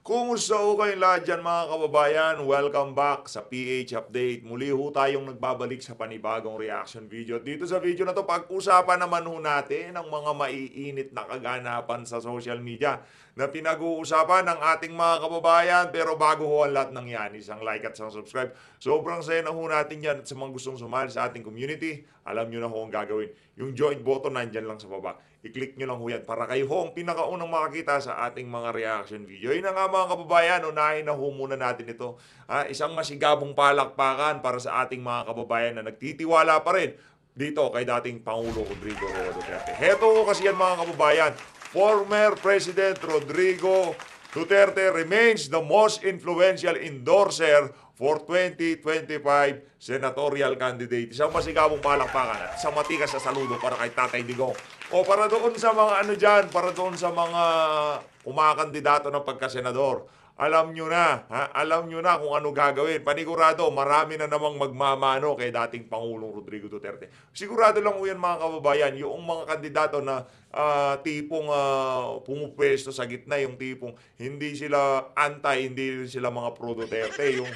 Kumusta ho kayong lahat dyan mga kababayan? Welcome back sa PH Update. Muli ho tayong nagbabalik sa panibagong reaction video. Dito sa video na to, pag-usapan naman ho natin ang mga maiinit na kaganapan sa social media na pinag-uusapan ng ating mga kababayan. Pero bago ho ang lahat ng yan, isang like at isang subscribe. Sobrang saya na ho natin yan at sa mga gustong sumali sa ating community, alam nyo na ho ang gagawin. Yung join button nandyan lang sa baba. I-click nyo lang ho yan para kayo ho ang pinakaunang makakita sa ating mga reaction video. Yun na nga mga kababayan, unahin na ho muna natin ito. Isang masigabong palakpakan para sa ating mga kababayan na nagtitiwala pa rin dito kay dating Pangulo Rodrigo Duterte. Heto ho kasi yan mga kababayan, former President Rodrigo Duterte remains the most influential endorser for 2025 senatorial candidate. Isang masigabong palakpakan at isang matigas na saludo para kay Tatay Digong. O para doon sa mga ano dyan, para doon sa mga kumakandidato ng pagkasenador. Alam nyo na, alam nyo na kung ano gagawin. Panigurado, marami na namang magmamano kay dating Pangulong Rodrigo Duterte. Sigurado lang yan mga kababayan, yung mga kandidato na tipong pumupwesto sa gitna, yung tipong hindi sila hindi sila mga pro-Duterte, yung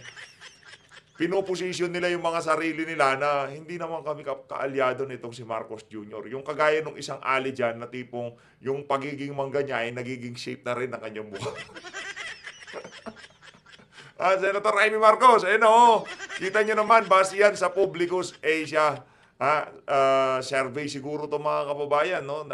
pinoposisyon nila yung mga sarili nila na hindi naman kami kaalyado nitong si Marcos Jr. Yung kagaya ng isang ali dyan na tipong yung pagiging mangga niya ay nagiging shape na rin ng kanyang mukha. Senator Amy Marcos, ayun o. Kita nyo naman, base yan sa Publicus Asia survey siguro to mga kababayan, no?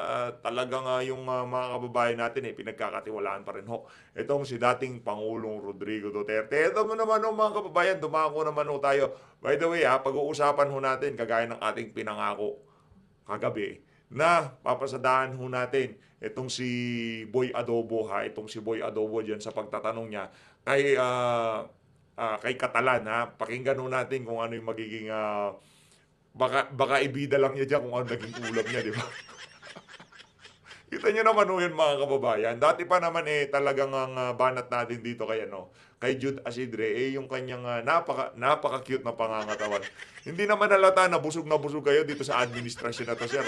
Talagang yung mga kababayan natin pinagkakatiwalaan pa rin ho. Itong si dating Pangulong Rodrigo Duterte. Ito mo naman ho mga kababayan, dumako naman ho tayo. By the way pag-uusapan ho natin kagaya ng ating pinangako kagabi na papasadahan ho natin itong si Boy Adobo itong si Boy Adobo diyan sa pagtatanong niya kay Catalan Pakinggan ho natin kung ano yung magiging baka ibida lang niya diyan kung ano naging ulam niya, di ba? Kita niyo naman ho yun mga kababayan. Dati pa naman talagang ang banat natin dito kay Jude Asidre yung kanyang napaka cute na pangangatawan. Hindi naman halata na busog kayo dito sa administrasyon na to, sir.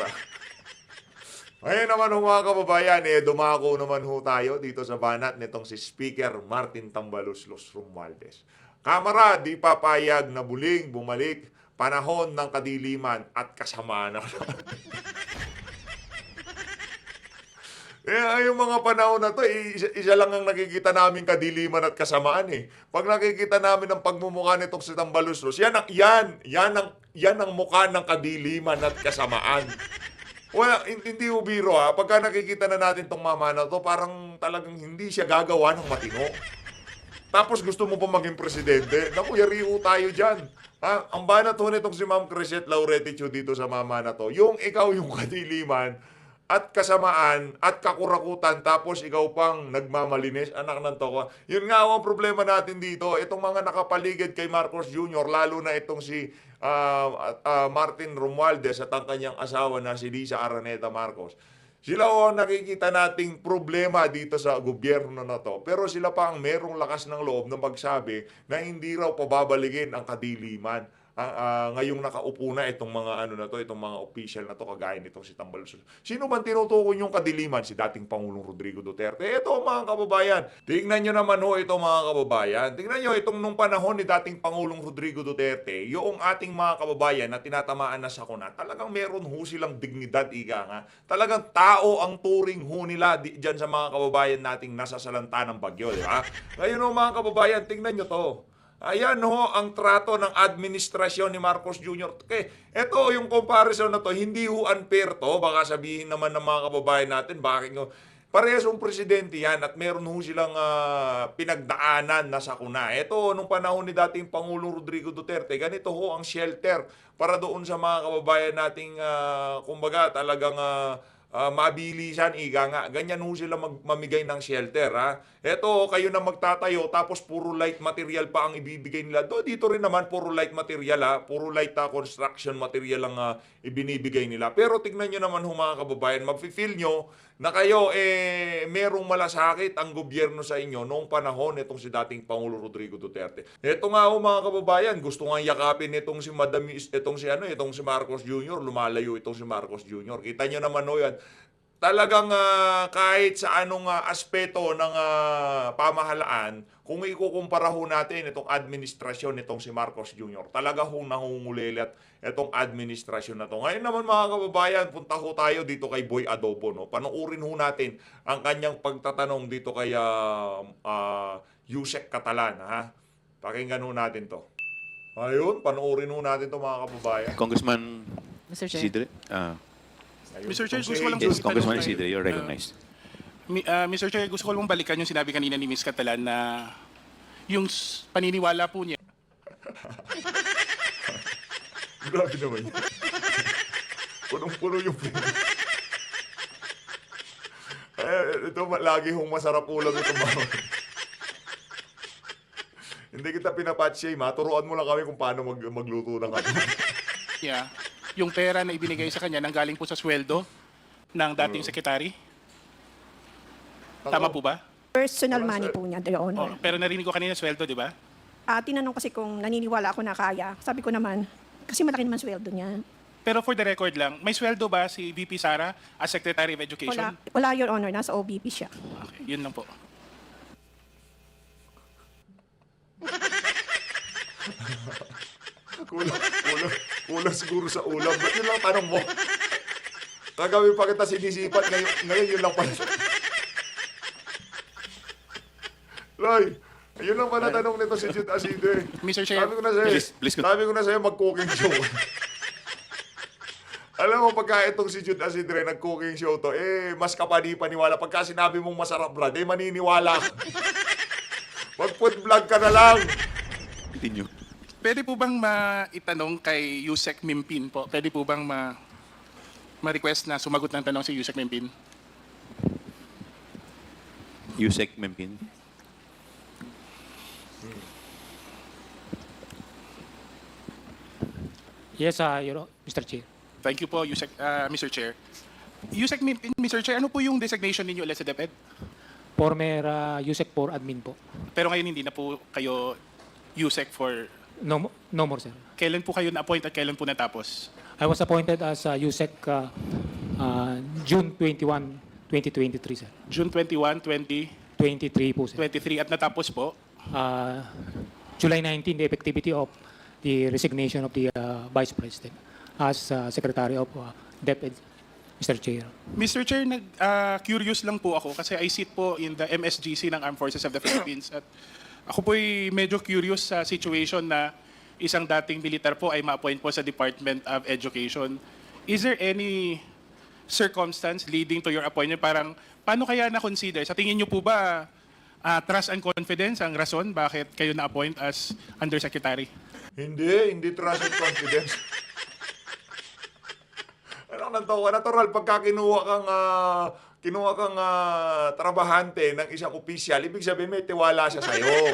Ngayon naman ho mga kababayan, dumako naman ho tayo dito sa banat nitong si Speaker Martin Tambalos Los Romualdez. Kamara, di papayag na buling bumalik panahon ng kadiliman at kasamaan. Yung mga panahon na to, isa lang ang nakikita namin kadiliman at kasamaan Pag nakikita namin ang pagmumukha nitong si Tambalos, yan ang mukha ng kadiliman at kasamaan. Well, hindi ho biro Pagka nakikita na natin tong mama na to, parang talagang hindi siya gagawa ng matino. Tapos gusto mo pa maging presidente? Naku, yari ho tayo dyan. Ang banat ho nitong si Ma'am Crescent Laureticio dito sa mama na to, yung ikaw yung kadiliman at kasamaan at kakurakutan tapos ikaw pang nagmamalinis, anak ng toko. Yun nga ang problema natin dito, itong mga nakapaligid kay Marcos Jr., lalo na itong si Martin Romualdez at ang kanyang asawa na si Liza Marcos. Sila ang nakikita nating problema dito sa gobyerno na to. Pero sila pa ang merong lakas ng loob na magsabi na hindi raw pababaligin ang kadiliman. Ngayong nakaupo na itong mga itong mga official na to kagaya nitong si Tambalos. Sino man tinutukoy yung kadiliman? Si dating Pangulong Rodrigo Duterte. Ito mga kababayan. Tingnan nyo naman ito mga kababayan. Tingnan nyo itong nung panahon ni dating Pangulong Rodrigo Duterte, yung ating mga kababayan na tinatamaan na sakuna, talagang meron ho silang dignidad, Talagang tao ang turing ho nila dyan sa mga kababayan nating nasa salanta ng bagyo, di ba? Ngayon mga kababayan, tingnan nyo to. Ayan ho ang trato ng administrasyon ni Marcos Jr. Okay, ito yung comparison na to, hindi ho unfair to. Baka sabihin naman ng mga kababayan natin, bakit nyo, parehas yung presidente yan at meron ho silang pinagdaanan na sakuna. Ito, nung panahon ni dating Pangulong Rodrigo Duterte, ganito ho ang shelter para doon sa mga kababayan nating, kumbaga talagang mabilisan, ganyan ho sila mamigay ng shelter Eto, kayo na magtatayo tapos puro light material pa ang ibibigay nila. Dito rin naman puro light material puro light construction material ang ibinibigay nila. Pero tignan nyo naman mga kababayan, mafe-feel nyo na kayo merong malasakit ang gobyerno sa inyo noong panahon itong si dating Pangulo Rodrigo Duterte. Eto nga mga kababayan, gusto nga yakapin itong si itong si Marcos Jr., lumalayo itong si Marcos Jr. Kita nyo naman yan. talagang kahit sa anong aspeto ng pamahalaan, kung ikukumpara ho natin itong administrasyon nitong si Marcos Jr., talaga hong nangungulilat itong administrasyon na to. Ngayon naman mga kababayan, punta ho tayo dito kay Boy Adobo. No? Panuurin ho natin ang kanyang pagtatanong dito kay Usec Catalan. Ha? Pakinggan ho natin to. Ayun, panuurin ho natin to mga kababayan. Congressman Mr. Chair. Isidre? Ayun, Mr. Chair, gusto ko lang Yes, itanong Congressman kay- Isidre, you're recognized. Mr. Chair, gusto ko lang balikan yung sinabi kanina ni Ms. Catalan na yung paniniwala po niya. Grabe naman yun. Punong-puno yung film. Ito, lagi hong masarap ulam ito mga. Hindi kita pinapatshame ha. Turuan mo lang kami kung paano magluto ng ano. Yeah, yung pera na ibinigay sa kanya nanggaling po sa sweldo ng dating sekretary. Tama po ba? Personal money po niya, Your Oh, Honor. pero narinig ko kanina sweldo, di ba? Tinanong kasi kung naniniwala ako na kaya. Sabi ko naman, kasi malaki naman sweldo niya. Pero for the record lang, may sweldo ba si VP Sara as Secretary of Education? Wala, Your Honor. Nasa OBP siya. Okay, yun lang po. Kulang siguro sa ulam. Ba't yun lang tanong mo? Kagawin pa kita sinisipat. Ngayon yun lang pala. Loy, yun lang pala tanong nito si Jude Aside. Mr. Chair, Sabi ko na sa'yo, Please go. sabi ko na sa'yo mag-cooking show. Alam mo, pagka itong si Jude Asidre nag-cooking show to, mas kapani-paniwala. Pagka sinabi mong masarap brad, maniniwala ka. Mag-food vlog ka na lang. Continue. pwede po bang maitanong kay Usec Mimpin po? Pwede po bang ma-request na sumagot ng tanong si Usec Mimpin? Usec Mempin. Yes, Mr. Chair. Thank you po, Usec, Mr. Chair. Usec Mimpin, Mr. Chair, ano po yung designation ninyo ulit sa DepEd? Former USEC for admin po. Pero ngayon hindi na po kayo Usec for... No more, sir. Kailan po kayo na-appoint at kailan po natapos? I was appointed as USEC June 21, 2023, sir. June 21, 2023 23 po, sir. at natapos po? July 19, the effectivity of the resignation of the Vice President as Secretary of DepEd, Mr. Chair. Mr. Chair, curious lang po ako kasi I sit po in the MSGC ng Armed Forces of the Philippines at ako po'y medyo curious sa situation na isang dating militar po ay ma-appoint po sa Department of Education. Is there any circumstance leading to your appointment? Parang, paano kaya na-consider? Sa tingin niyo po ba trust and confidence ang rason bakit kayo na-appoint as Undersecretary? Hindi trust and confidence. Ano nantawa? Natural, pagka kinuha kang trabahante ng isang opisyal, ibig sabihin may tiwala siya sa'yo.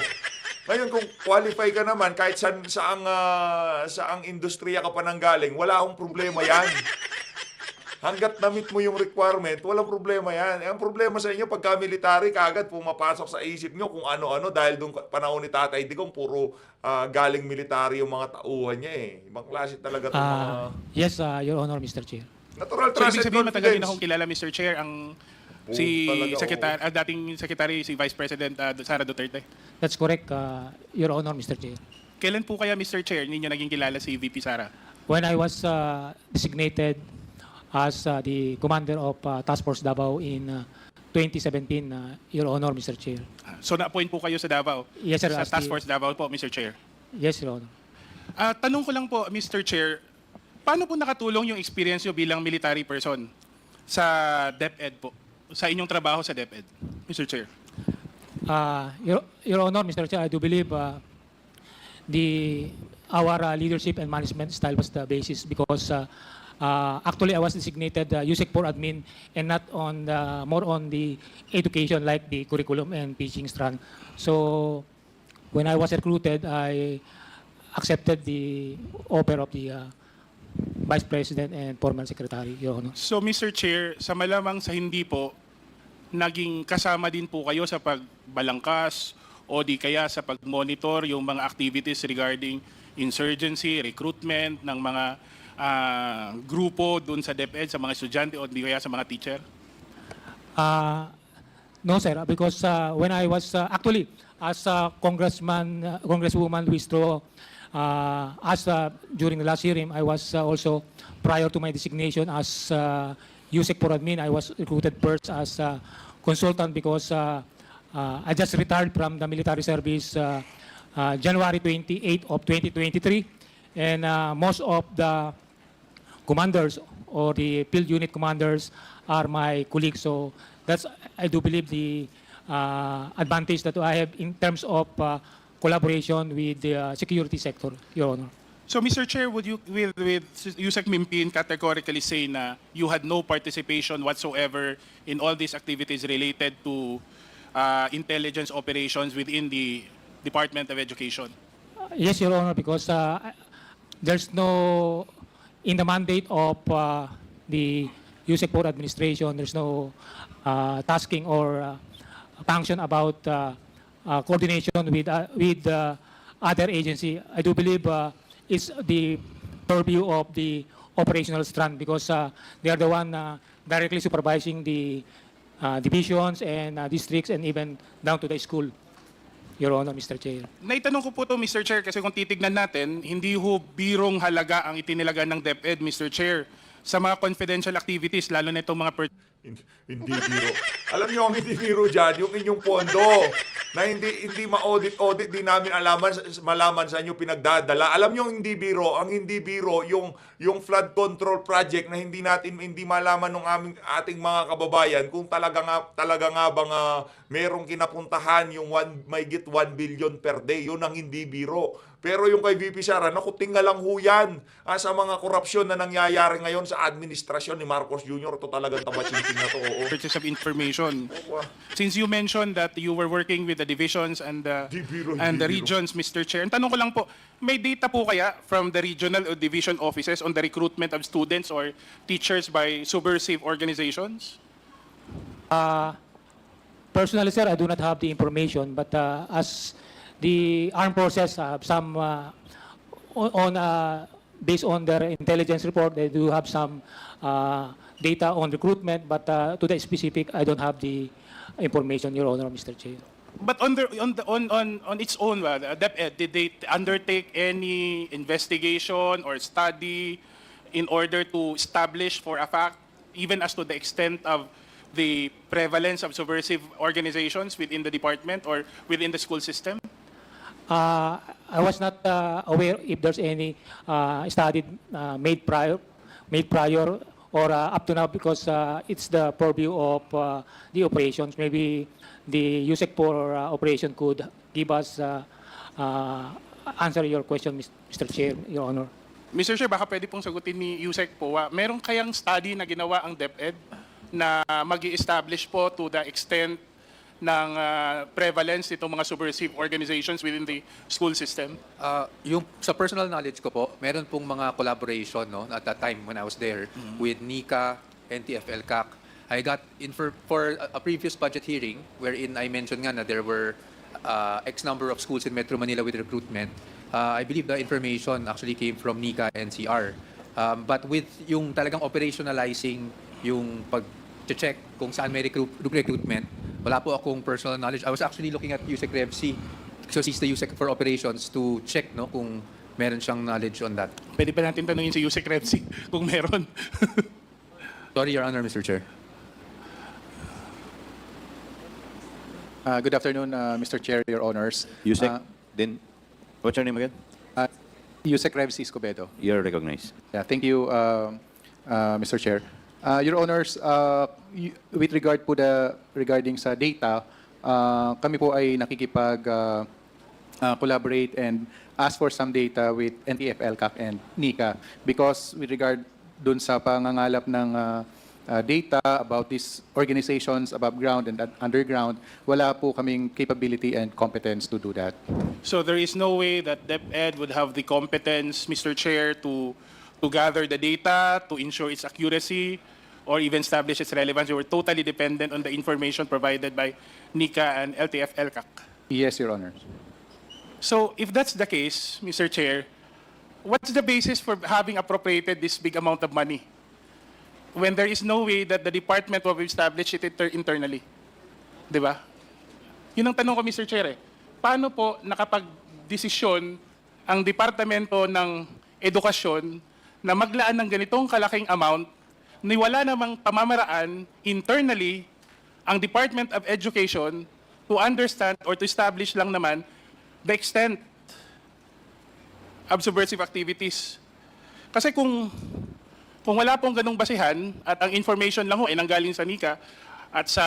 Ngayon, kung qualify ka naman, kahit saang industriya ka pa nang galing, wala akong problema yan. Hanggat na-meet mo yung requirement, walang problema yan. Ang problema sa inyo, pagka military, kaagad pumapasok sa isip nyo kung ano-ano dahil doon panahon ni Tatay Digong, puro galing military yung mga tauhan niya eh. Ibang klase talaga itong mga... Yes, Your Honor, Mr. Chair. Natural So, trust ibig and sabihin, matagal din confidence. akong kilala, Mr. Chair, ang talaga, dating Secretary, si Vice President Sara Duterte. That's correct, Your Honor, Mr. Chair. Kailan po kaya, Mr. Chair, ninyo naging kilala si VP Sara? When I was designated as the commander of Task Force Davao in 2017, Your Honor, Mr. Chair. So, na-appoint po kayo sa Davao? Yes, sir. Sa as Task the- Force Davao po, Mr. Chair. Yes, Your Honor. Tanong ko lang po, Mr. Chair, paano po nakatulong yung experience nyo bilang military person sa DepEd po? Sa inyong trabaho sa DepEd, Mr. Chair? Your Honor, Mr. Chair, I do believe our leadership and management style was the basis because actually I was designated USEC for admin and not on more on the education like the curriculum and teaching strand. So when I was recruited, I accepted the offer of the Vice President and former Secretary, Your Honor. So, Mr. Chair, sa malamang sa hindi po, naging kasama din po kayo sa pagbalangkas o di kaya sa pag-monitor yung mga activities regarding insurgency, recruitment ng mga grupo dun sa DepEd, sa mga estudyante o di kaya sa mga teacher? Uh, no, sir, because when I was actually as Congresswoman Luistro, during the last hearing, I was also prior to my designation as USEC for admin, I was recruited first as consultant because I just retired from the military service January 28 of 2023, and most of the commanders or the field unit commanders are my colleagues. So that's, I do believe, the advantage that I have in terms of collaboration with the security sector, Your Honor. So, Mr. Chair, would you, with Usec Mimpin categorically say na you had no participation whatsoever in all these activities related to intelligence operations within the Department of Education? Yes, Your Honor, because there's no, in the mandate of the USEC Board Administration, there's no tasking or function about coordination with other agency. I do believe it's the purview of the operational strand because they are the one directly supervising the divisions and districts and even down to the school, Your Honor, Mr. Chair. Naitanong ko po to, Mr. Chair, kasi kung titignan natin, hindi ho birong halaga ang itinilaga ng DepEd, Mr. Chair, sa mga confidential activities, lalo na itong mga Hindi biro. Alam niyo ang hindi biro dyan, yung inyong pondo na hindi ma-audit di namin malaman sa inyo pinagdadala. Alam niyo ang hindi biro, yung flood control project na hindi malaman ng ating mga kababayan kung talaga nga bang merong kinapuntahan yung mahigit 1 billion per day. Yun ang hindi biro. Pero yung kay VP Sara, naku, tingalang ho yan sa mga korupsyon na nangyayari ngayon sa administrasyon ni Marcos Jr. Ito talagang tabachincin na to. Oo. purchase of information. Since you mentioned that you were working with the divisions and the regions, Mr. Chair, ang tanong ko lang po, may data po kaya from the regional or division offices on the recruitment of students or teachers by subversive organizations? Personally, sir, I do not have the information, but as the armed forces have some, based on their intelligence report, they do have some data on recruitment, but to the specific, I don't have the information, Your Honor, Mr. Chair. But on its own, DepEd, did they undertake any investigation or study in order to establish for a fact, even as to the extent of the prevalence of subversive organizations within the department or within the school system? I was not aware if there's any study made prior or up to now because it's the purview of the operations. Maybe the USEC for operation could give us answer your question, Mr. Chair, Your Honor. Mr. Chair, baka pwede pong sagutin ni Usec po. Meron kayang study na ginawa ang DepEd na mag-i-establish po to the extent ng prevalence nitong mga subversive organizations within the school system? Yung sa personal knowledge ko po, meron pong mga collaboration no at that time when I was there with NICA, NTFL, CAC. I got for a previous budget hearing wherein I mentioned nga na there were X number of schools in Metro Manila with recruitment. I believe the information actually came from NICA and CR. But with yung talagang operationalizing yung pag-check kung saan may recruitment, wala po akong personal knowledge. I was actually looking at USEC RevC, so he's the USEC for operations, to check no kung meron siyang knowledge on that. Pwede pa natin tanungin si Usec RevC kung meron. Sorry, Your Honor, Mr. Chair. Good afternoon, Mr. Chair, Your Honors. Usec, then, what's your name again? Usec RevC Escobedo. You're recognized. Yeah, thank you, Mr. Chair. Your Honors, with regard po regarding sa data, kami po ay collaborate and ask for some data with NTFL, CAC, and NICA because with regard dun sa pangangalap ng data about these organizations above ground and underground, wala po kaming capability and competence to do that. So there is no way that DepEd would have the competence, Mr. Chair, to gather the data, to ensure its accuracy, or even establish its relevance. You were totally dependent on the information provided by NICA and LTF-LCAC. Yes, Your Honors. So if that's the case, Mr. Chair, what's the basis for having appropriated this big amount of money? when there is no way that the department will establish it internally. Di ba? Yun ang tanong ko, Mr. Chair. Paano po nakapag-desisyon ang Departamento ng Edukasyon na maglaan ng ganitong kalaking amount ni wala namang pamamaraan internally ang Department of Education to understand or to establish lang naman the extent of subversive activities. Kasi kung wala pong ganung basihan at ang information lang ho ay nanggaling sa NICA at sa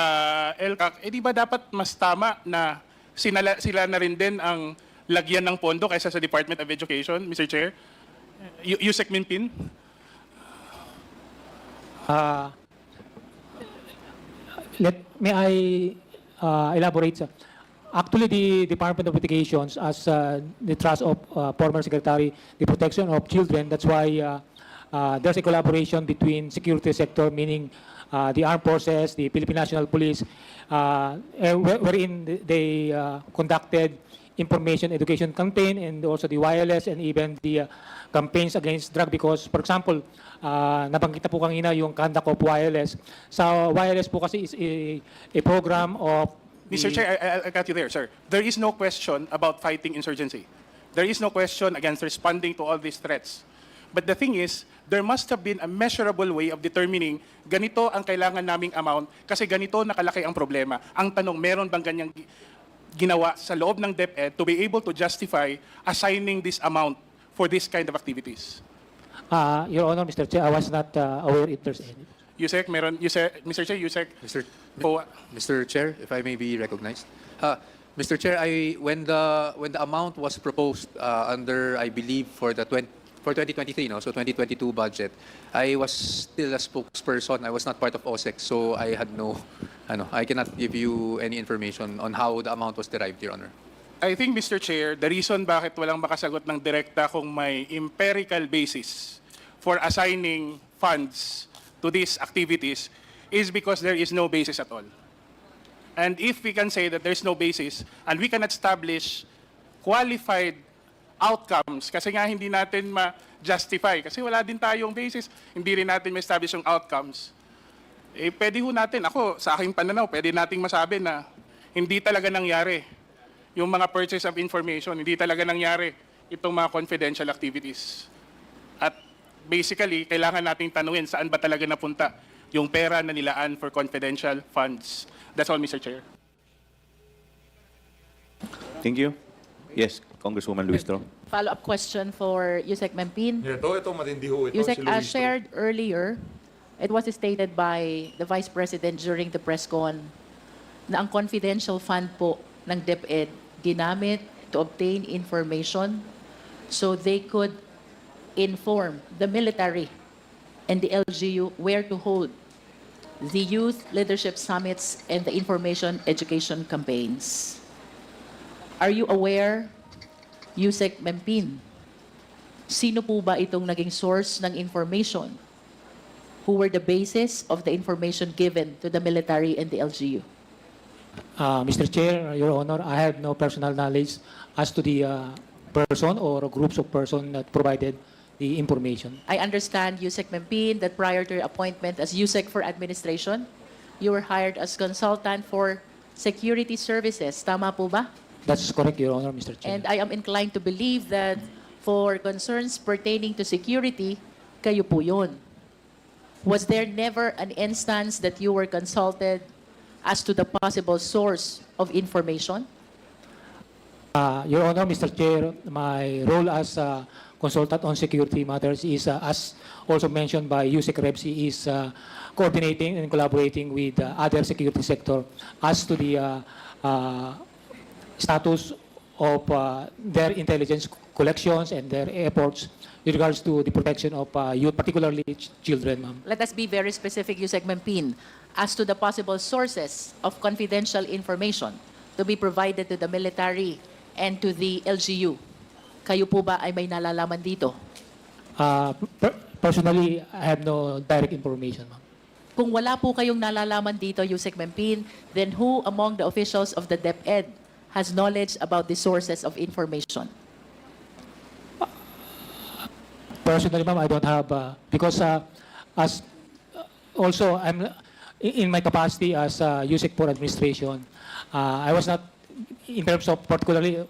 LCAC, di ba dapat mas tama na sila na rin din ang lagyan ng pondo kaysa sa Department of Education, Mr. Chair? Usec Minpin? May I elaborate? Sir? Actually, the Department of Education, as the trust of former Secretary, the protection of children, that's why there's a collaboration between security sector, meaning the armed forces, the Philippine National Police, wherein they conducted information education campaign and also the wireless and even the campaigns against drug because, for example, nabanggit na po kanina yung conduct of wireless. Sa wireless po kasi is a program of Mr. Chair, I got you there, sir. There is no question about fighting insurgency. There is no question against responding to all these threats. But the thing is, there must have been a measurable way of determining ganito ang kailangan naming amount kasi ganito nakalaki ang problema. Ang tanong, meron bang ganyang ginawa sa loob ng DepEd to be able to justify assigning this amount for this kind of activities? Your Honor, Mr. Chair, I was not aware if there's any. Usec, meron, Usec, Mr. Chair, Usec. Mr. Chair, if I may be recognized. Mr. Chair, when the amount was proposed under, I believe, for 2023, no, so 2022 budget, I was still a spokesperson. I was not part of Usec, so I had I cannot give you any information on how the amount was derived, Your Honor. I think, Mr. Chair, the reason bakit walang makasagot ng direkta kung may empirical basis for assigning funds to these activities is because there is no basis at all. And if we can say that there's no basis and we can establish qualified outcomes, kasi nga hindi natin ma-justify, kasi wala din tayong basis, hindi rin natin ma-establish yung outcomes, pwede ho natin, ako, sa aking pananaw, pwede nating masabi na hindi talaga nangyari yung mga purchase of information, hindi talaga nangyari itong mga confidential activities. At basically, kailangan nating tanungin saan ba talaga napunta yung pera na nilaan for confidential funds. That's all, Mr. Chair. Thank you. Yes, Congresswoman Luistro. Follow-up question for Usec Mempin. Ito matindi ho ito. Usec, si as Luistro. shared earlier, it was stated by the Vice President during the press con na ang confidential fund po ng DepEd ginamit to obtain information so they could inform the military and the LGU where to hold the youth leadership summits and the information education campaigns. Are you aware, Usec Mempin, sino po ba itong naging source ng information? Who were the basis of the information given to the military and the LGU? Mr. Chair, Your Honor, I have no personal knowledge as to the person or groups of persons that provided the information. I understand, Usec Mempin, that prior to your appointment as Usec for Administration, you were hired as consultant for security services. Tama po ba? That's correct, Your Honor, Mr. Chair. And I am inclined to believe that for concerns pertaining to security, kayo po yun. Was there never an instance that you were consulted as to the possible source of information? Your Honor, Mr. Chair, my role as consultant on security matters is, as also mentioned by Usec Repsi, is coordinating and collaborating with other security sector as to the status of their intelligence collections and their efforts with regards to the protection of youth, particularly children, ma'am. Let us be very specific, Usec Mempin, as to the possible sources of confidential information to be provided to the military and to the LGU. Kayo po ba ay may nalalaman dito? Personally, I have no direct information, ma'am. Kung wala po kayong nalalaman dito, Usec Mempin, then who among the officials of the DepEd has knowledge about the sources of information? Personally, ma'am, I don't have, because as also, in my capacity as Usec for administration, I was not, in terms of particularly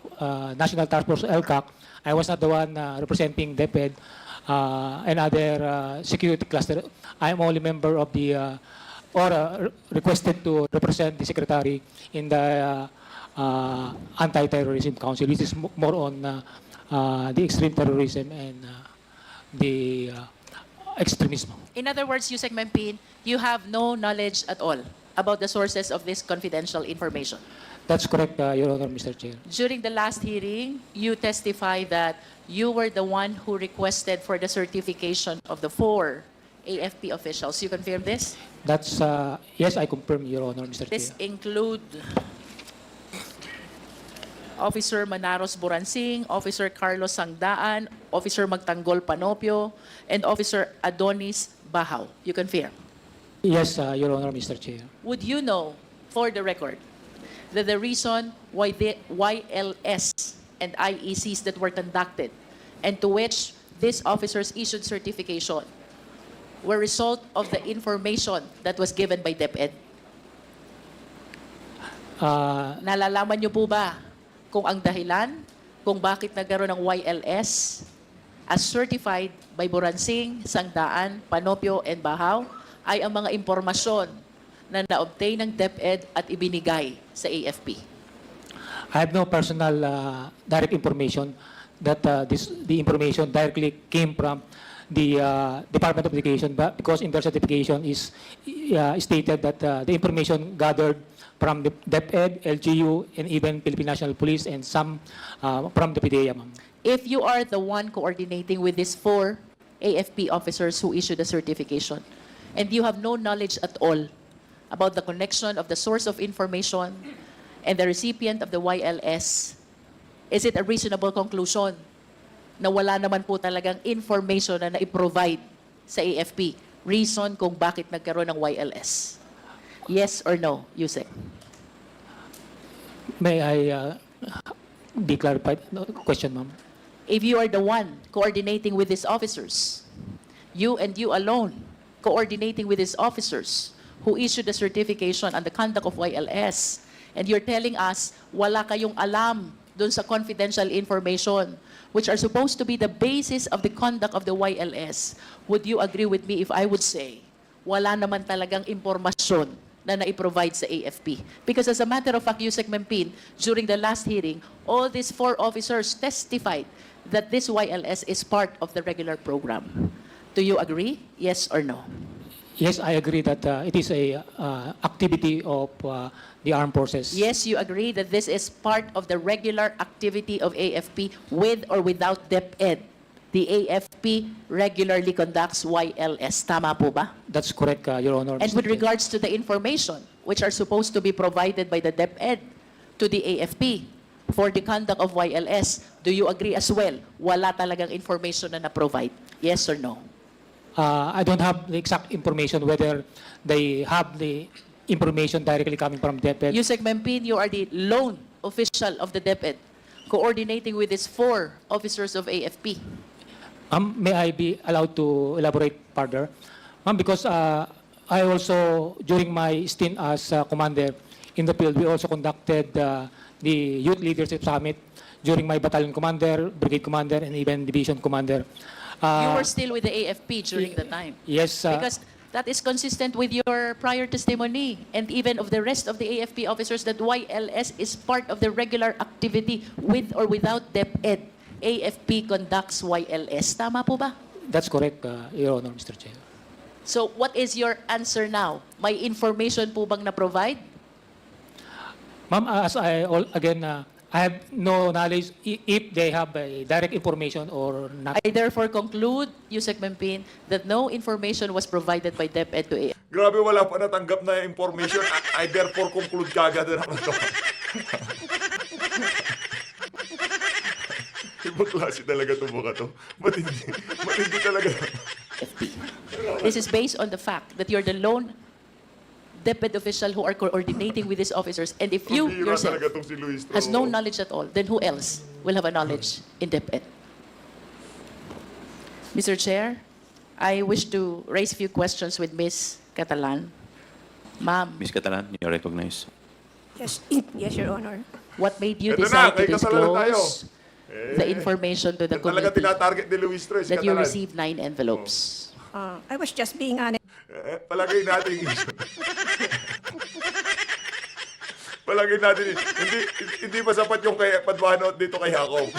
National Task Force LCAC, I was not the one representing DepEd and other security cluster. I am only member of the, requested to represent the Secretary in the Anti-Terrorism Council, which is more on the extreme terrorism and the extremism. In other words, Usec Mempin, you have no knowledge at all about the sources of this confidential information. That's correct, Your Honor, Mr. Chair. During the last hearing, you testified that you were the one who requested for the certification of the 4 AFP officials. You confirm this? That's, yes, I confirm, Your Honor, Mr. This Chair. include Officer Manaros Boransing, Officer Carlos Sangdaan, Officer Magtanggol Panopio, and Officer Adonis Bahaw. You confirm? Yes, Your Honor, Mr. Chair. Would you know, for the record, that the reason why the YLS and IECs that were conducted and to which these officers issued certification were result of the information that was given by DepEd? Nalalaman niyo po ba kung ang dahilan kung bakit nagkaroon ng YLS as certified by Boransing, Sangdaan, Panopio, and Bahaw ay ang mga impormasyon na na-obtain ng DepEd at ibinigay sa AFP? I have no personal direct information that the information directly came from the Department of Education, but because in their certification is stated that the information gathered from the DepEd, LGU, and even Philippine National Police, and some from the PDEA, ma'am. If you are the one coordinating with these 4 AFP officers who issued the certification, and you have no knowledge at all about the connection of the source of information and the recipient of the YLS, is it a reasonable conclusion na wala naman po talagang information na na-provide sa AFP? Reason kung bakit nagkaroon ng YLS? Yes or no, Usec? May I be clarified? No, question, ma'am. If you are the one coordinating with these officers, you and you alone coordinating with these officers who issued the certification on the conduct of YLS, and you're telling us wala kayong alam dun sa confidential information which are supposed to be the basis of the conduct of the YLS, would you agree with me if I would say wala naman talagang impormasyon na na-provide sa AFP? Because as a matter of fact, Usec Mempin, during the last hearing, all these 4 officers testified that this YLS is part of the regular program. Do you agree? Yes or no? Yes, I agree that it is a activity of the armed forces. Yes, you agree that this is part of the regular activity of AFP with or without DepEd. The AFP regularly conducts YLS. Tama po ba? That's correct, Your Honor. And Mr. with Chair. regards to the information which are supposed to be provided by the DepEd to the AFP for the conduct of YLS, do you agree as well? Wala talagang information na na-provide? Yes or no? I don't have the exact information whether they have the information directly coming from DepEd. Usec Mempin, you are the lone official of the DepEd coordinating with these 4 officers of AFP. May I be allowed to elaborate further? Ma'am, because I also, during my stint as commander in the field, we also conducted the Youth Leadership Summit during my battalion commander, brigade commander, and even division commander. You were still with the AFP during the time. Yes. Because that is consistent with your prior testimony and even of the rest of the AFP officers that YLS is part of the regular activity with or without DepEd. AFP conducts YLS. Tama po ba? That's correct, Your Honor, Mr. Chair. So what is your answer now? May information po bang na-provide? Ma'am, as again, I have no knowledge if they have a direct information or not. I therefore conclude, Usec Mempin, that no information was provided by DepEd to AFP. Grabe, wala pa natanggap na information. I therefore conclude kagad na naman ito. Ibang klase talaga ito buka to. Matindi talaga. This is based on the fact that you're the lone DepEd official who are coordinating with these officers. And if you Pambihira yourself talaga tong si Luistro. has no knowledge at all, then who else will have a knowledge in DepEd? Mr. Chair, I wish to raise a few questions with Ms. Catalan. Ma'am, Ms. Catalan, you're recognized. Yes, yes, Your Honor. what made you Ito na, decide to may kasalanan tayo. disclose the information to the Yan talaga committee tinatarget ni Luistro, si that you Catalan. received 9 envelopes? I was just being honest. Palagay natin palagay natin hindi pa sapat yung kay Padwano dito kay Jacob.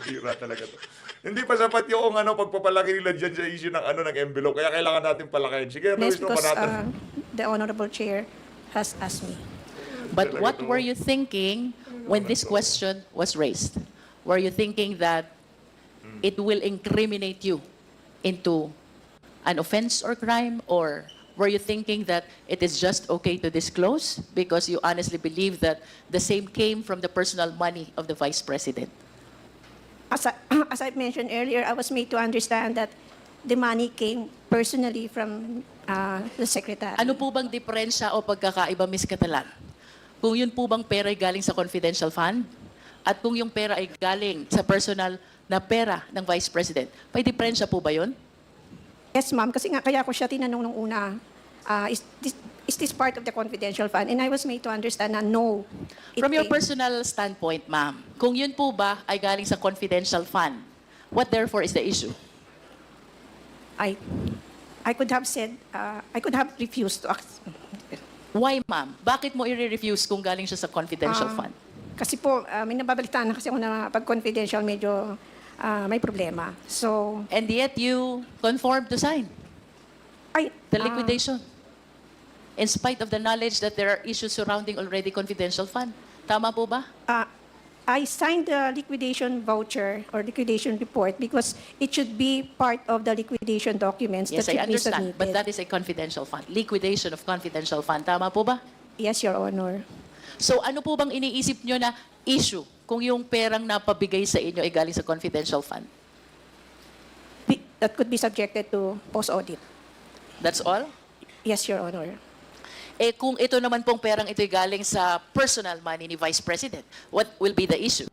Bira talaga to. Hindi pa sapat yung pagpapalaki nila dyan sa issue ng ng envelope. Kaya kailangan natin palakihin. Sige, Yes, Luistro, because panatan. the Honorable Chair has asked me. But what were you thinking when this question was raised? Were you thinking that it will incriminate you into an offense or crime? Or were you thinking that it is just okay to disclose because you honestly believe that the same came from the personal money of the Vice President? As I mentioned earlier, I was made to understand that the money came personally from the Secretary. Ano po bang diferensya o pagkakaiba, Ms. Catalan? Kung yun po bang pera ay galing sa confidential fund at kung yung pera ay galing sa personal na pera ng Vice President, may diferensya po ba yun? Yes, ma'am. Kasi nga, kaya ko siya tinanong nung una, is this part of the confidential fund? And I was made to understand na no. it From your came- personal standpoint, ma'am, kung yun po ba ay galing sa confidential fund, what therefore is the issue? I could have said, I could have refused to ask. Why, ma'am? Bakit mo i-refuse kung galing siya sa confidential fund? Kasi po, may nababalitaan na kasi ako na pag confidential medyo may problema. So, And yet you conformed to sign the liquidation. In spite of the knowledge that there are issues surrounding already confidential fund. Tama po ba? I signed the liquidation voucher or liquidation report because it should be part of the liquidation documents Yes, that I should be understand. submitted. But that is a confidential fund. Liquidation of confidential fund. Tama po ba? Yes, Your Honor. So ano po bang iniisip nyo na issue kung yung perang napabigay sa inyo ay galing sa confidential fund? That could be subjected to post-audit. That's all? Yes, Your Honor. Eh kung ito naman pong perang ito'y galing sa personal money ni Vice President, what will be the issue?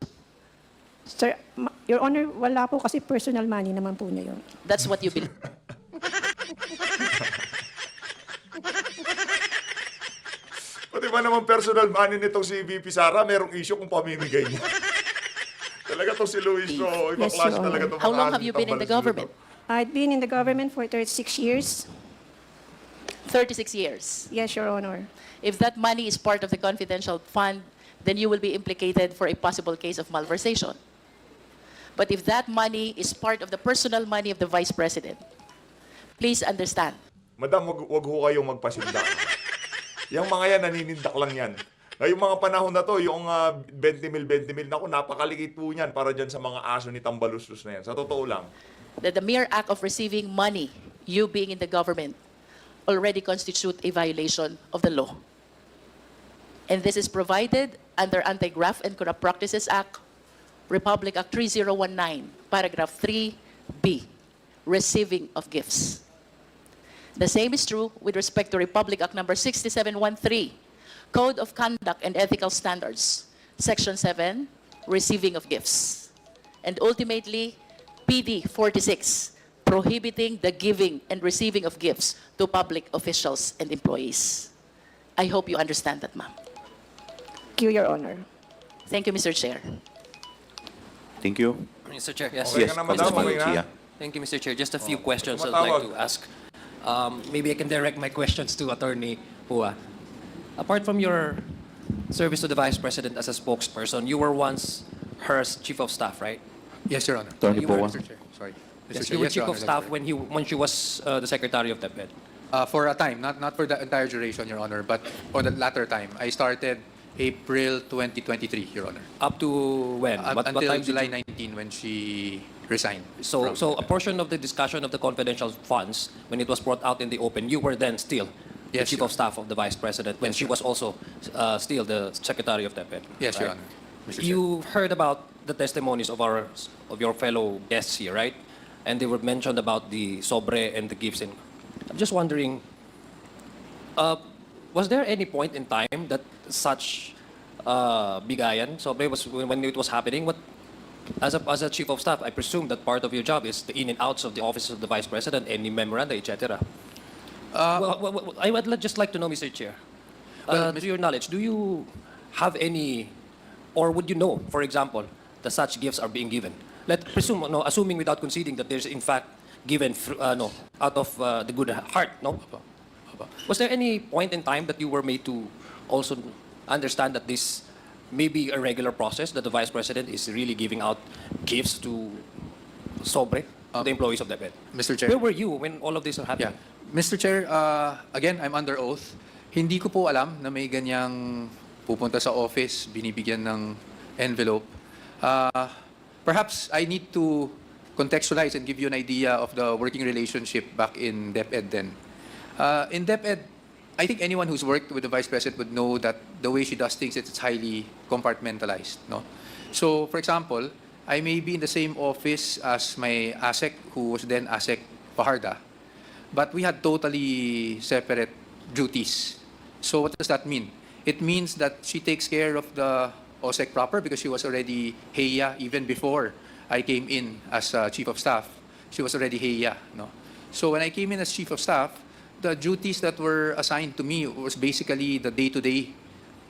Sir, Your Honor, wala po kasi personal money naman po na yun. That's what you believe. Pati ba naman personal money nitong si VP Sara, merong issue kung pamimigay niya. Talaga tong si Luistro, ibang Yes, klase Your talaga Honor. tong How long mga have you been in the tambalas government? dito. I've been in the government for 36 years. 36 years. Yes, Your Honor. If that money is part of the confidential fund, then you will be implicated for a possible case of malversation. But if that money is part of the personal money of the Vice President, please understand, Madam, wag ho kayong magpasindak. Yung mga yan, naninindak lang yan. Ngayong mga panahon na to, yung 20 mil, naku, napakaliit po yan para dyan sa mga aso ni Tambaluslos na yan. Sa totoo lang. that the mere act of receiving money, you being in the government, already constitute a violation of the law. And this is provided under Anti-Graft and Corrupt Practices Act, Republic Act 3019, paragraph 3B, receiving of gifts. The same is true with respect to Republic Act number 6713, Code of Conduct and Ethical Standards, Section 7, receiving of gifts. And ultimately, PD 46, prohibiting the giving and receiving of gifts to public officials and employees. I hope you understand that, ma'am. Thank you, Your Honor. Thank you, Mr. Chair. Thank you. Mr. Chair, yes. Okay Yes, ka na, madam, Congressman okay na? Chia. Thank you, Mr. Chair. Just a few questions I'd tumatawag. like to ask. Maybe I can direct my questions to Attorney Hua. Apart from your service to the Vice President as a spokesperson, you were once her Chief of Staff, right? Yes, Your Honor. Attorney You were- Poa. Mr. Chair, sorry. Mr. Yes, Chair, you were yes, Chief Your of Honor, Staff that's when she was the Secretary of DepEd. correct. For a time, not for the entire duration, Your Honor, but for the latter time. I started April 2023, Your Honor. Up to when? What Until time did July you- 19 when she resigned. So, from- so a portion of the discussion of the confidential funds, when it was brought out in the open, you were then still the Yes, Chief Your of Staff of the Vice President when Yes, she Your was also still the Secretary of DepEd. Yes, Your right? Honor. Mr. Chair. You heard about the testimonies of your fellow guests here, right? And they were mentioned about the sobre and the gifts. And I'm just wondering, was there any point in time that such bigayan sobre was when it was happening? What as a chief of staff, I presume that part of your job is the in and outs of the office of the vice president, any memoranda, etc. I would just like to know, Mr. Chair, to your knowledge, do you have any, or would you know, for example, that such gifts are being given? Let presume, no, assuming without conceding that there's in fact given, no, out of the good heart, no? Was there any point in time that you were made to also understand that this may be a regular process, that the Vice President is really giving out gifts to sobre, to the employees of DepEd? Mr. Chair. Where were you when all of this are Yeah. happening? Mr. Chair, again, I'm under oath. Hindi ko po alam na may ganyang pupunta sa office, binibigyan ng envelope. Perhaps I need to contextualize and give you an idea of the working relationship back in DepEd then. In DepEd, I think anyone who's worked with the Vice President would know that the way she does things, it's highly compartmentalized. No? So, for example, I may be in the same office as my Usec, who was then Usec Fajarda, but we had totally separate duties. So what does that mean? It means that she takes care of the Usec proper because she was already Heya even before I came in as Chief of Staff. She was already Heya. No? So when I came in as Chief of Staff, the duties that were assigned to me was basically the day-to-day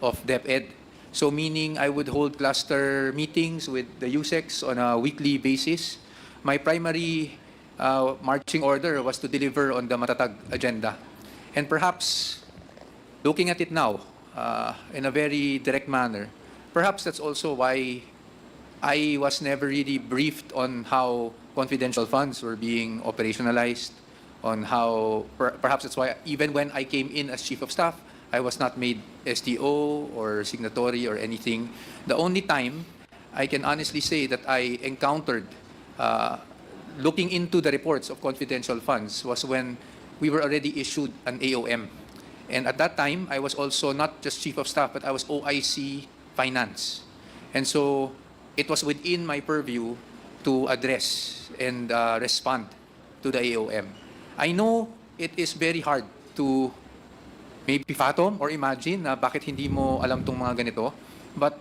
of DepEd. So meaning I would hold cluster meetings with the Usecs on a weekly basis. My primary marching order was to deliver on the Matatag agenda. And perhaps, looking at it now, in a very direct manner, perhaps that's also why I was never really briefed on how confidential funds were being operationalized, on how, perhaps that's why even when I came in as Chief of Staff, I was not made STO or signatory or anything. The only time I can honestly say that I encountered looking into the reports of confidential funds was when we were already issued an AOM. And at that time, I was also not just Chief of Staff, but I was OIC Finance. And so it was within my purview to address and respond to the AOM. I know it is very hard to maybe fathom or imagine na bakit hindi mo alam tong mga ganito. But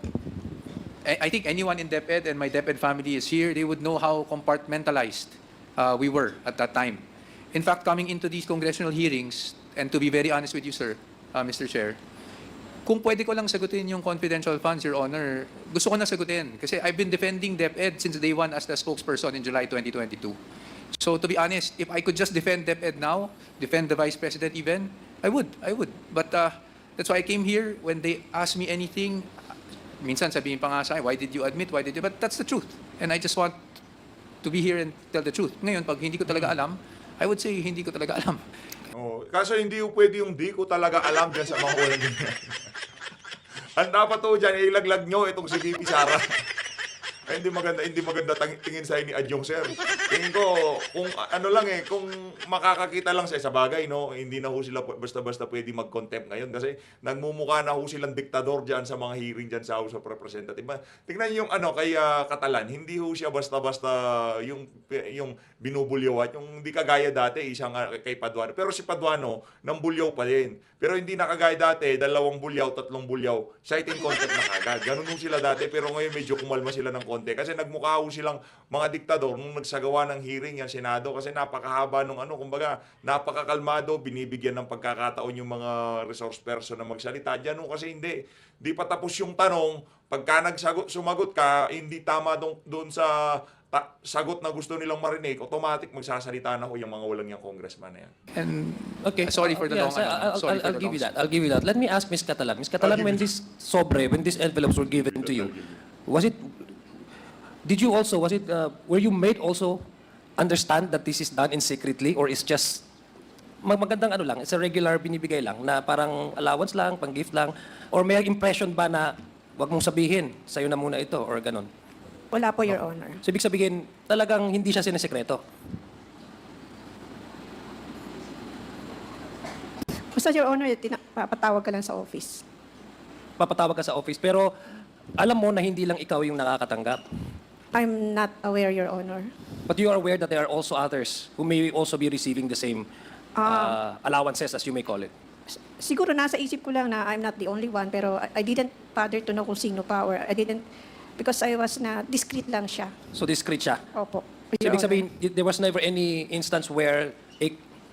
I think anyone in DepEd and my DepEd family is here, they would know how compartmentalized we were at that time. In fact, coming into these congressional hearings, and to be very honest with you, sir, Mr. Chair, kung pwede ko lang sagutin yung confidential funds, Your Honor, gusto ko na sagutin. Kasi I've been defending DepEd since day one as the spokesperson in July 2022. So to be honest, if I could just defend DepEd now, defend the Vice President even, I would. But that's why I came here. When they ask me anything, minsan sabihin pa nga sa akin, why did you admit, why did you? But that's the truth. And I just want to be here and tell the truth. Ngayon, pag hindi ko talaga alam, I would say hindi ko talaga alam. Oh, kaso hindi yung pwede yung di ko talaga alam dyan sa mga walang ganyan. Ang dapat to dyan, ilaglag nyo itong si VP Sara. Ay, hindi maganda tingin sa ni Adjong Sir. Tingin ko, kung ano lang kung makakakita lang sa bagay, no, hindi na ho sila basta-basta pwede mag-contempt ngayon kasi nagmumukha na ho silang diktador dyan sa mga hearing dyan sa House of Representatives. Tingnan niyo yung kay Catalan, hindi ho siya basta-basta yung binubulyawan, yung hindi kagaya dati, isang kay Paduano. Pero si Paduano, nang bulyaw pa din. Pero hindi na kagaya dati, 2 bulyaw, 3 bulyaw, citing contempt na kagad. Ganun ho sila dati, pero ngayon medyo kumalma sila ng konti. Kasi nagmukha ho silang mga diktador nung nagsagawa ng hearing yung Senado kasi napakahaba nung kumbaga, napakakalmado, binibigyan ng pagkakataon yung mga resource person na magsalita. Diyan ho kasi hindi. Di pa tapos yung tanong, pagka sumagot ka, hindi tama doon sa sagot na gusto nilang marinig, automatic magsasalita na ho yung mga walang yung congressman na yan. And Okay. sorry for the long I'll give you that. I'll give you that. Let me ask Ms. Catalan. Ms. Catalan, when these envelopes were given to you, were you made also understand that this is done in secretly or is just magandang lang, it's a regular binibigay lang na parang allowance lang, pang-gift lang, or may impression ba na wag mong sabihin, sa'yo na muna ito, or ganon? Wala po, Your Honor. So, ibig sabihin, talagang hindi siya sinisekreto. Basta, Your Honor, papatawag ka lang sa office. Papatawag ka sa office, pero alam mo na hindi lang ikaw yung nakakatanggap. I'm not aware, Your Honor. But you are aware that there are also others who may also be receiving the same allowances, as you may call it. Siguro nasa isip ko lang na I'm not the only one, pero I didn't bother to know kung sino pa, or I didn't, because I was discreet lang siya. So discreet siya. Opo. So, ibig sabihin, there was never any instance where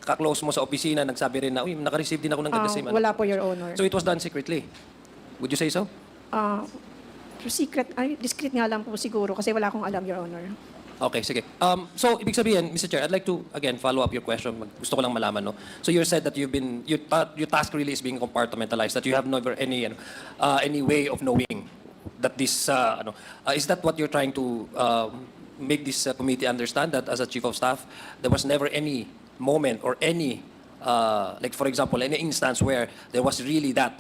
kaklose mo sa opisina nagsabi rin na, uy, naka-receive din ako ng the same. Wala po, Your Honor. So it was done secretly. Would you say so? Secret, discreet nga lang po siguro kasi wala akong alam, Your Honor. Okay, sige. So, ibig sabihin, Mr. Chair, I'd like to, again, follow up your question. Gusto ko lang malaman, no? So, you said that your task really is being compartmentalized, that you have never any way of knowing that this, is that what you're trying to make this committee understand, that as a chief of staff, there was never any moment or any, like for example, any instance where there was really that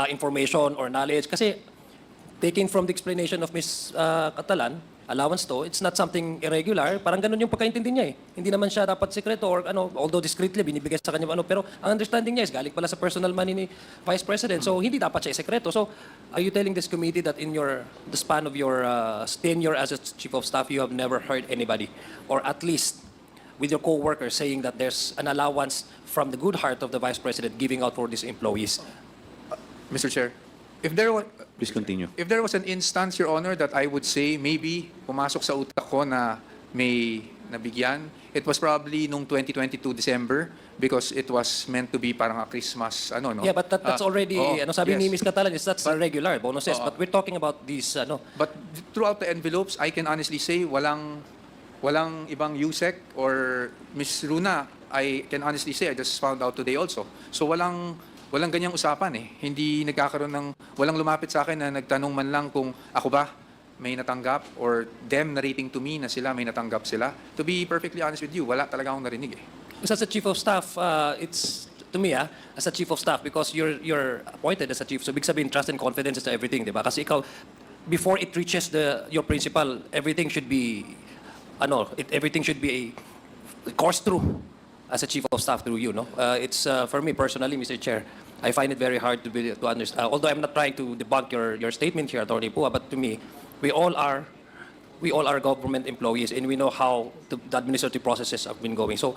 information or knowledge? Kasi, taking from the explanation of Ms. Catalan, allowance to, it's not something irregular. Parang ganun yung pagkaintindi niya eh. Hindi naman siya dapat sekreto or although discreetly binibigay sa kanya pero ang understanding niya is galing pala sa personal money ni Vice President. So hindi dapat siya sekreto. So are you telling this committee that in the span of your tenure as a Chief of Staff, you have never heard anybody or at least with your co-workers saying that there's an allowance from the good heart of the Vice President giving out for these employees? Mr. Chair, if there was, Please continue. if there was an instance, Your Honor, that I would say maybe pumasok sa utak ko na may nabigyan, it was probably nung 2022 December because it was meant to be parang a Christmas, no? Yeah, but that's already, sabi ni Ms. Catalan, is that's regular bonuses. But we're talking about these, But throughout the envelopes, I can honestly say walang ibang Usec or Ms. Runa. I can honestly say I just found out today also. So walang ganyang usapan eh. Hindi nagkakaroon walang lumapit sa akin na nagtanong man lang kung ako ba may natanggap or them narrating to me na sila may natanggap sila. To be perfectly honest with you, wala talaga akong narinig eh. Because as a chief of staff, it's to me, as a chief of staff, because you're appointed as a chief, so big sabihin trust and confidence is everything, di ba? Kasi ikaw, before it reaches your principal, everything should be a course through as a chief of staff through you, no? It's for me personally, Mr. Chair, I find it very hard to understand. Although I'm not trying to debunk your statement here, Attorney Pua, but to me, we all are government employees, and we know how the administrative processes have been going. So,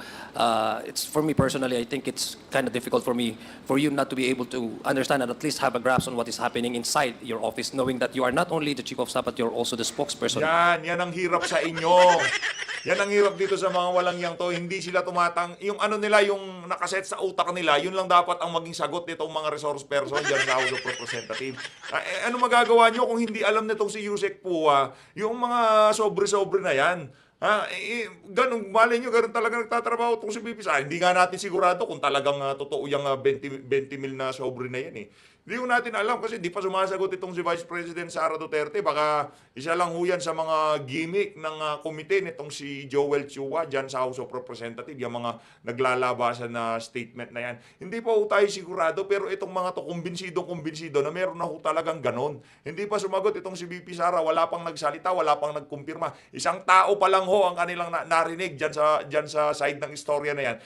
it's for me personally, I think it's kind of difficult for you not to be able to understand and at least have a grasp on what is happening inside your office, knowing that you are not only the chief of staff, but you're also the spokesperson. Yan ang hirap sa inyo. Yan ang hirap dito sa mga walang yang to. Hindi sila yung nila, yung nakaset sa utak nila, yun lang dapat ang maging sagot nitong mga resource person dyan sa House of Representatives. Ano magagawa nyo kung hindi alam nitong si Usec Pua, yung mga sobre-sobre na yan? Ganun, malay nyo, ganun talaga nagtatrabaho itong si Bipis. Hindi nga natin sigurado kung talagang totoo yung 20 mil na sobre na yan eh. Hindi ko natin alam kasi di pa sumasagot itong si Vice President Sara Duterte. Baka isa lang huyan sa mga gimmick ng komite nitong si Joel Chua dyan sa House of Representatives, yung mga naglalabasan na statement na yan. Hindi pa ho tayo sigurado, pero itong mga to kumbinsido na meron na ho talagang ganon. Hindi pa sumagot itong si VP Sara, wala pang nagsalita, wala pang nagkumpirma. Isang tao pa lang ho ang kanilang narinig dyan sa side ng istorya na yan.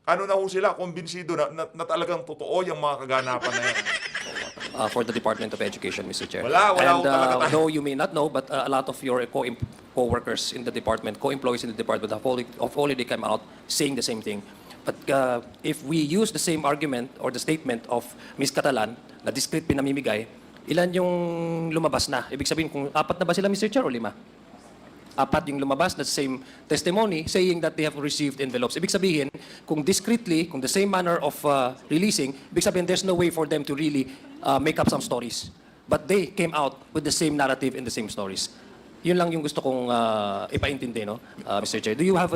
Ano na ho sila, kumbinsido na talagang totoo yung mga kaganapan na yan. For the Department of Education, Mr. Chair. Wala and ho talaga tayo. though you may not know, but a lot of your co-workers in the department, co-employees in the department have already come out saying the same thing. But if we use the same argument or the statement of Ms. Catalan na discrete pinamimigay, ilan yung lumabas na? Ibig sabihin, kung 4 na ba sila, Mr. Chair, o 5? 4 yung lumabas na same testimony saying that they have received envelopes. Ibig sabihin, kung discreetly, kung the same manner of releasing, ibig sabihin there's no way for them to really make up some stories. But they came out with the same narrative and the same stories. Yun lang yung gusto kong ipaintindi, no, Mr. Chair. Do you have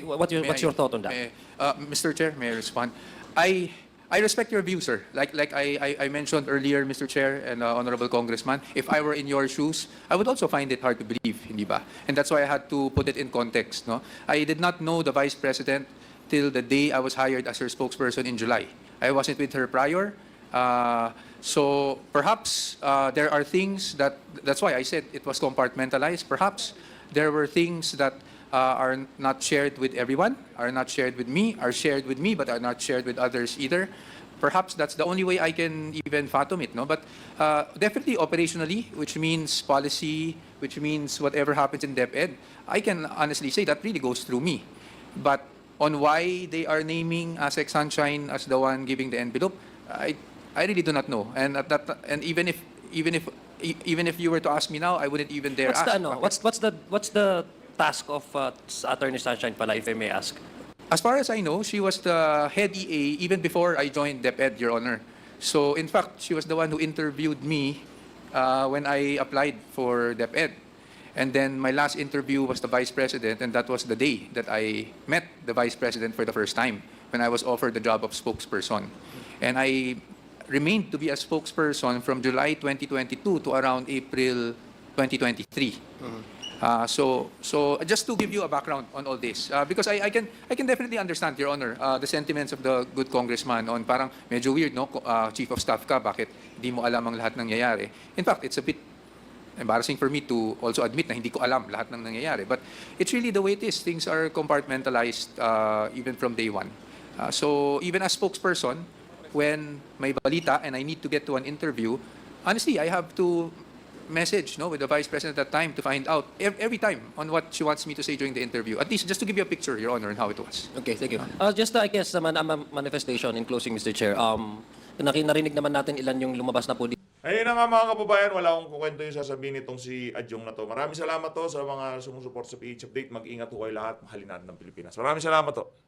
what's your thought on that? Mr. Chair, may I respond? I respect your view, sir. Like I mentioned earlier, Mr. Chair and Honorable Congressman, if I were in your shoes, I would also find it hard to believe, hindi ba? And that's why I had to put it in context, no? I did not know the Vice President till the day I was hired as her spokesperson in July. I wasn't with her prior. So perhaps there are things that's why I said it was compartmentalized. Perhaps there were things that are not shared with everyone, are not shared with me, are shared with me, but are not shared with others either. Perhaps that's the only way I can even fathom it, no? But definitely operationally, which means policy, which means whatever happens in DepEd, I can honestly say that really goes through me. But on why they are naming Usec Sunshine as the one giving the envelope, I really do not know. And even if you were to ask me now, I wouldn't even dare ask. What's the task of Attorney Sunshine pala, if I may ask? As far as I know, she was the head EA even before I joined DepEd, Your Honor. So in fact, she was the one who interviewed me when I applied for DepEd. And then my last interview was the Vice President, and that was the day that I met the Vice President for the first time, when I was offered the job of spokesperson. And I remained to be a spokesperson from July 2022 to around April 2023. So just to give you a background on all this, because I can definitely understand, Your Honor, the sentiments of the good congressman on parang medyo weird, no? Chief of Staff ka, bakit hindi mo alam ang lahat ng nangyayari? In fact, it's a bit embarrassing for me to also admit na hindi ko alam lahat ng nangyayari. But it's really the way it is. Things are compartmentalized even from day one. So even as spokesperson, when may balita and I need to get to an interview, honestly, I have to message with the Vice President at that time to find out every time on what she wants me to say during the interview. At least just to give you a picture, Your Honor, on how it was. Okay, thank you. Just I guess manifestation in closing, Mr. Chair. Narinig naman natin ilan yung lumabas na po dito. Ayun na nga mga kababayan, wala akong kukwento yung sasabihin nitong si Adjong na to. Maraming salamat to sa mga sumusuport sa PH Update. Mag-ingat ho kayo lahat. Mahalin natin ng Pilipinas. Maraming salamat to.